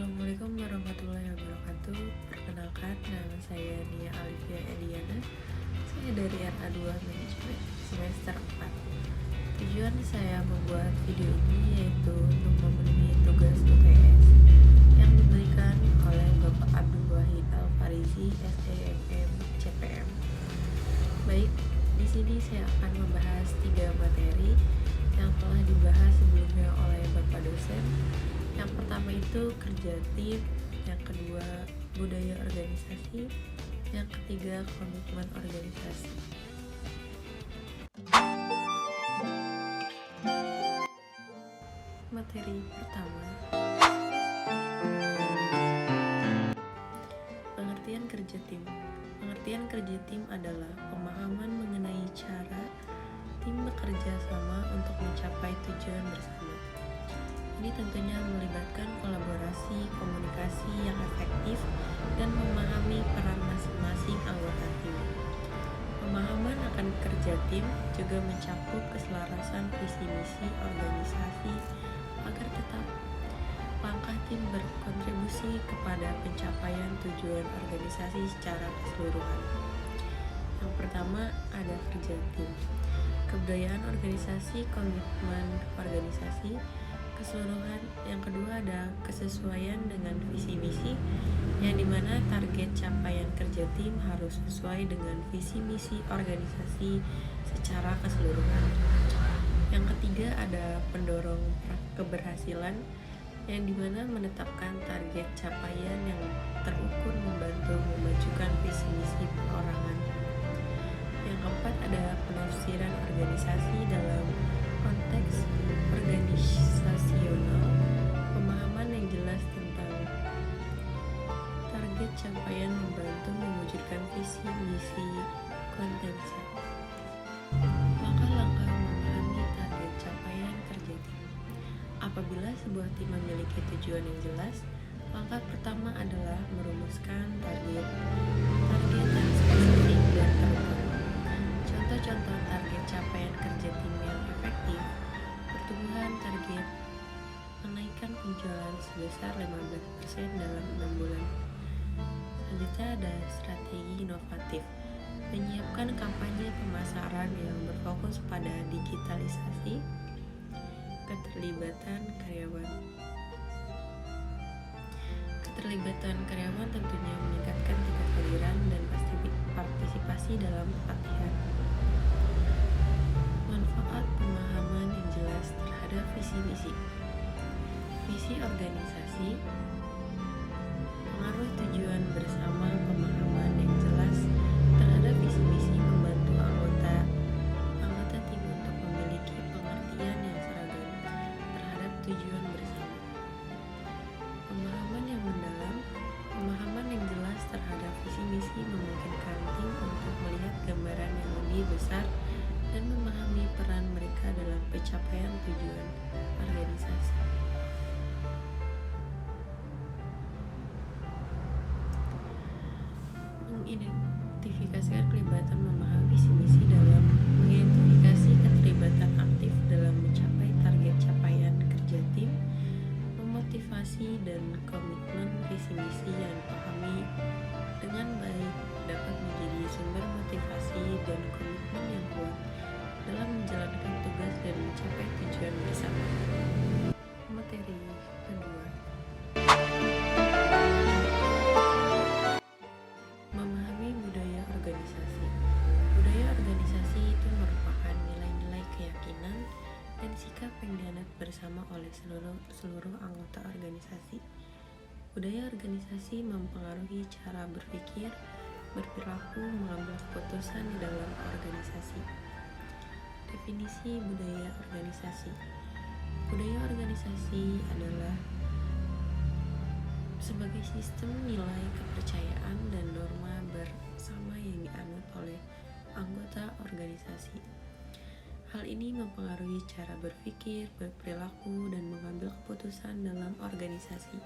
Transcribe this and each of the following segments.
Assalamualaikum warahmatullahi wabarakatuh. Perkenalkan, nama saya Nia Alivia Eliana. Saya dari RA2 Manajemen semester 4. Tujuan saya membuat video ini yaitu untuk memenuhi tugas UTS yang diberikan oleh Bapak Abdul Wahid Al-Farizi, SEMM, CPM. Baik, di sini saya akan membahas 3 materi yang telah dibahas sebelumnya oleh Bapak dosen. Yang pertama itu kerja tim, yang kedua budaya organisasi, yang ketiga komitmen organisasi. Materi pertama, pengertian kerja tim. Pengertian kerja tim adalah pemahaman mengenai cara tim bekerja sama untuk mencapai tujuan bersama. Ini tentunya melibatkan kolaborasi, komunikasi yang efektif, dan memahami peran masing-masing anggota tim. Pemahaman akan kerja tim juga mencakup keselarasan visi misi organisasi agar tetap langkah tim berkontribusi kepada pencapaian tujuan organisasi secara keseluruhan. Yang pertama ada kerja tim, kebudayaan organisasi, komitmen organisasi keseluruhan. Yang kedua ada kesesuaian dengan visi misi, yang dimana target capaian kerja tim harus sesuai dengan visi misi organisasi secara keseluruhan. Yang ketiga ada pendorong keberhasilan, yang dimana menetapkan target capaian yang terukur membantu memajukan visi misi perorangan. Yang keempat ada penafsiran organisasi dalam konteks organisasional, pemahaman yang jelas tentang target capaian membantu mewujudkan visi misi konteks. Langkah-langkah memahami target capaian kerja tim. Apabila sebuah tim memiliki tujuan yang jelas, langkah pertama adalah merumuskan target yang spesifik dan terukur. Contoh-contoh target capaian kerja tim yang efektif: pertumbuhan target menaikkan penjualan sebesar 15% dalam 6 bulan. Selanjutnya ada strategi inovatif, menyiapkan kampanye pemasaran yang berfokus pada digitalisasi, keterlibatan karyawan. Keterlibatan karyawan tentunya meningkatkan tingkat kehadiran dan partisipasi dalam pelatihan. Manfaat pemahaman yang jelas terhadap visi misi. Visi organisasi, pengaruh tujuan bersama. Pemahaman yang jelas terhadap visi misi membantu anggota tim untuk memiliki pengertian yang seragam terhadap tujuan bersama. Pemahaman yang mendalam, pemahaman yang jelas terhadap visi misi memungkinkan tim untuk melihat gambaran yang lebih besar dan memahami peran mereka dalam pencapaian tujuan organisasi. Mengidentifikasikan kelibatan memahami visi misi dalam mengidentifikasi keterlibatan aktif dalam mencapai target capaian kerja tim. Memotivasi dan komitmen visi misi yang dipahami dengan baik dapat menjadi sumber motivasi dan komitmen yang kuat dalam menjalankan tugas dan mencapai tujuan bersama. Materi kedua, memahami budaya organisasi. Budaya organisasi itu merupakan nilai-nilai keyakinan dan sikap yang dianut bersama oleh seluruh anggota organisasi. Budaya organisasi mempengaruhi cara berpikir, berperilaku, mengambil keputusan di dalam organisasi. Definisi budaya organisasi. Budaya organisasi adalah sebagai sistem nilai kepercayaan dan norma bersama yang dianut oleh anggota organisasi. Hal ini mempengaruhi cara berpikir, berperilaku, dan mengambil keputusan dalam organisasi.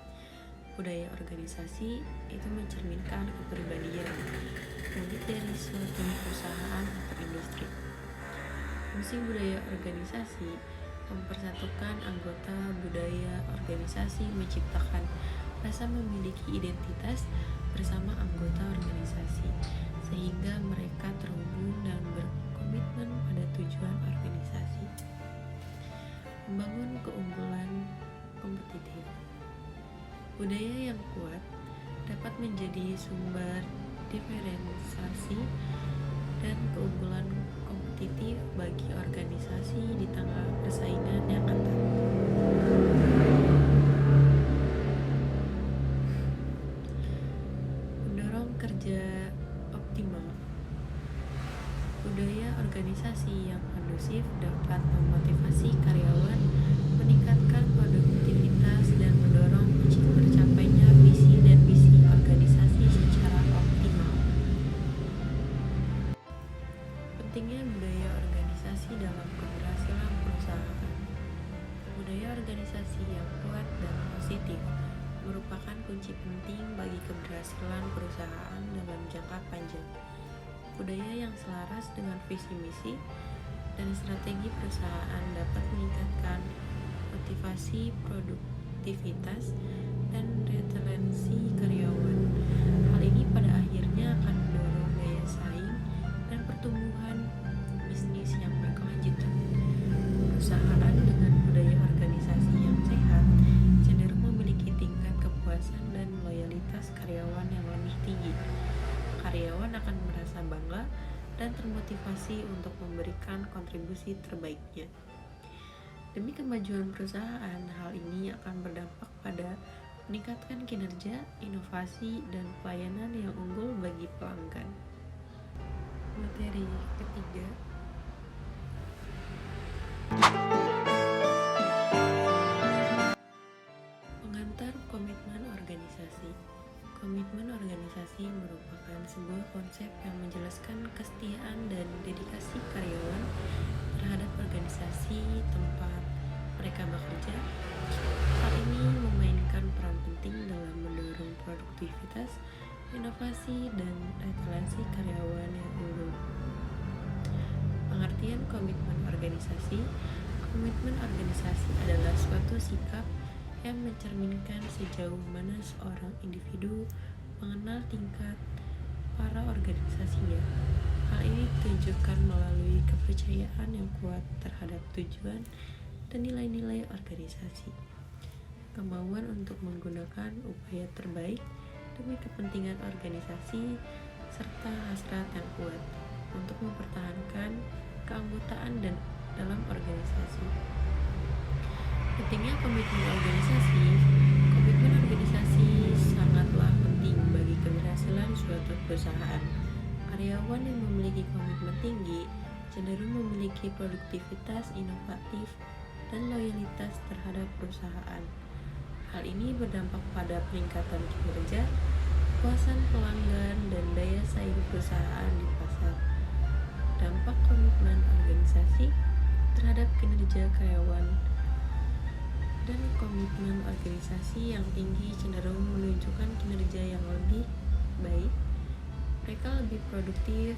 Budaya organisasi itu mencerminkan kepribadian, baik dari suatu perusahaan atau industri. Fungsi budaya organisasi mempersatukan anggota. Budaya organisasi menciptakan merasa memiliki identitas bersama anggota organisasi, sehingga mereka terhubung dan berkomitmen pada tujuan organisasi. Membangun keunggulan kompetitif. Budaya yang kuat dapat menjadi sumber diferensiasi dan keunggulan kompetitif bagi organisasi di tengah persaingan yang ketat. Mendorong kerja optimal. Budaya organisasi yang kondusif dapat memotivasi karyawan, meningkatkan produktivitas, dan mendorong tercapainya visi dan misi organisasi secara optimal. Pentingnya budaya organisasi dalam keberhasilan perusahaan. Budaya organisasi yang kuat dan positif merupakan kunci penting bagi keberhasilan perusahaan dalam jangka panjang. Budaya yang selaras dengan visi misi dan strategi perusahaan dapat meningkatkan motivasi, produktivitas, dan retensi karyawan. Hal ini pada akhirnya akan mendorong daya saing dan pertumbuhan bisnis yang berkelanjutan. Perusahaan dengan budaya organisasi yang sehat cenderung memiliki tingkat kepuasan dan loyalitas karyawan yang lebih tinggi. Karyawan akan merasa bangga dan termotivasi untuk memberikan kontribusi terbaiknya. Demi kemajuan perusahaan, hal ini akan berdampak pada meningkatkan kinerja, inovasi, dan pelayanan yang unggul bagi pelanggan. Materi ketiga, pengantar komitmen organisasi. Komitmen organisasi merupakan sebuah konsep yang menjelaskan kesetiaan dan dedikasi karyawan terhadap organisasi tempat mereka bekerja. Hal ini memainkan peran penting dalam mendorong produktivitas, inovasi, dan retensi karyawan yang unggul. Pengertian komitmen organisasi. Komitmen organisasi adalah suatu sikap yang mencerminkan sejauh mana seorang individu mengenal tingkat para organisasinya. Hal ini ditunjukkan melalui kepercayaan yang kuat terhadap tujuan dan nilai-nilai organisasi, kemauan untuk menggunakan upaya terbaik demi kepentingan organisasi, serta hasrat yang kuat untuk mempertahankan keanggotaan dan dalam organisasi. Pentingnya komitmen organisasi. Komitmen organisasi sangatlah penting bagi keberhasilan suatu perusahaan. Karyawan yang memiliki komitmen tinggi cenderung memiliki produktivitas inovatif dan loyalitas terhadap perusahaan. Hal ini berdampak pada peningkatan kinerja, kepuasan pelanggan, dan daya saing perusahaan di pasar. Dampak komitmen organisasi terhadap kinerja karyawan. Dan komitmen organisasi yang tinggi cenderung menunjukkan kinerja yang lebih baik. Mereka lebih produktif,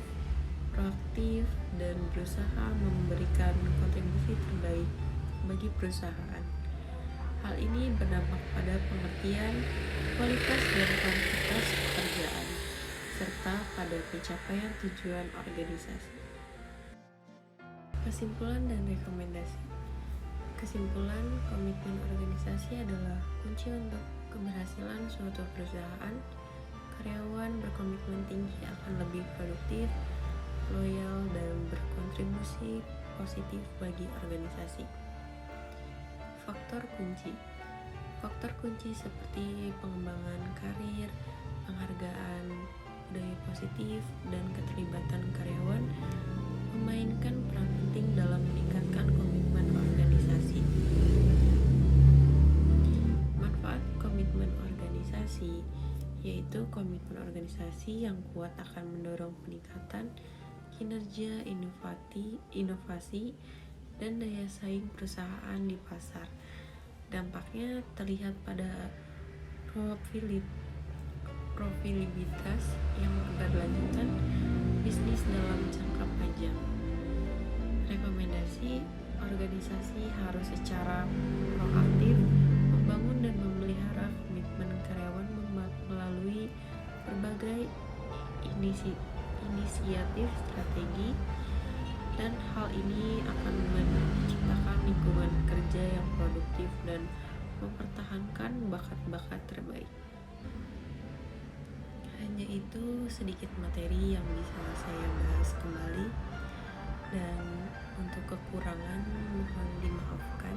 proaktif, dan berusaha memberikan kontribusi terbaik bagi perusahaan. Hal ini berdampak pada pengertian kualitas dan kuantitas pekerjaan, serta pada pencapaian tujuan organisasi. Kesimpulan dan rekomendasi. Kesimpulan, komitmen organisasi adalah kunci untuk keberhasilan suatu perusahaan. Karyawan berkomitmen tinggi akan lebih produktif, loyal, dan berkontribusi positif bagi organisasi. Faktor kunci. Faktor kunci seperti pengembangan karir, penghargaan, budaya positif, dan keterlibatan karyawan memainkan peran penting dalam meningkatkan komitmen organisasi. Manfaat komitmen organisasi yaitu komitmen organisasi yang kuat akan mendorong peningkatan kinerja, inovasi, dan daya saing perusahaan di pasar. Dampaknya terlihat pada profitabilitas yang berkelanjutan bisnis dalam jangka panjang. Rekomendasi, organisasi harus secara proaktif membangun dan memelihara komitmen karyawan inisiatif strategi, dan hal ini akan menciptakan lingkungan kerja yang produktif dan mempertahankan bakat-bakat terbaik. Hanya itu sedikit materi yang bisa saya bahas kembali, dan untuk kekurangan mohon dimaafkan.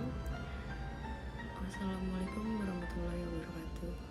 Wassalamualaikum warahmatullahi wabarakatuh.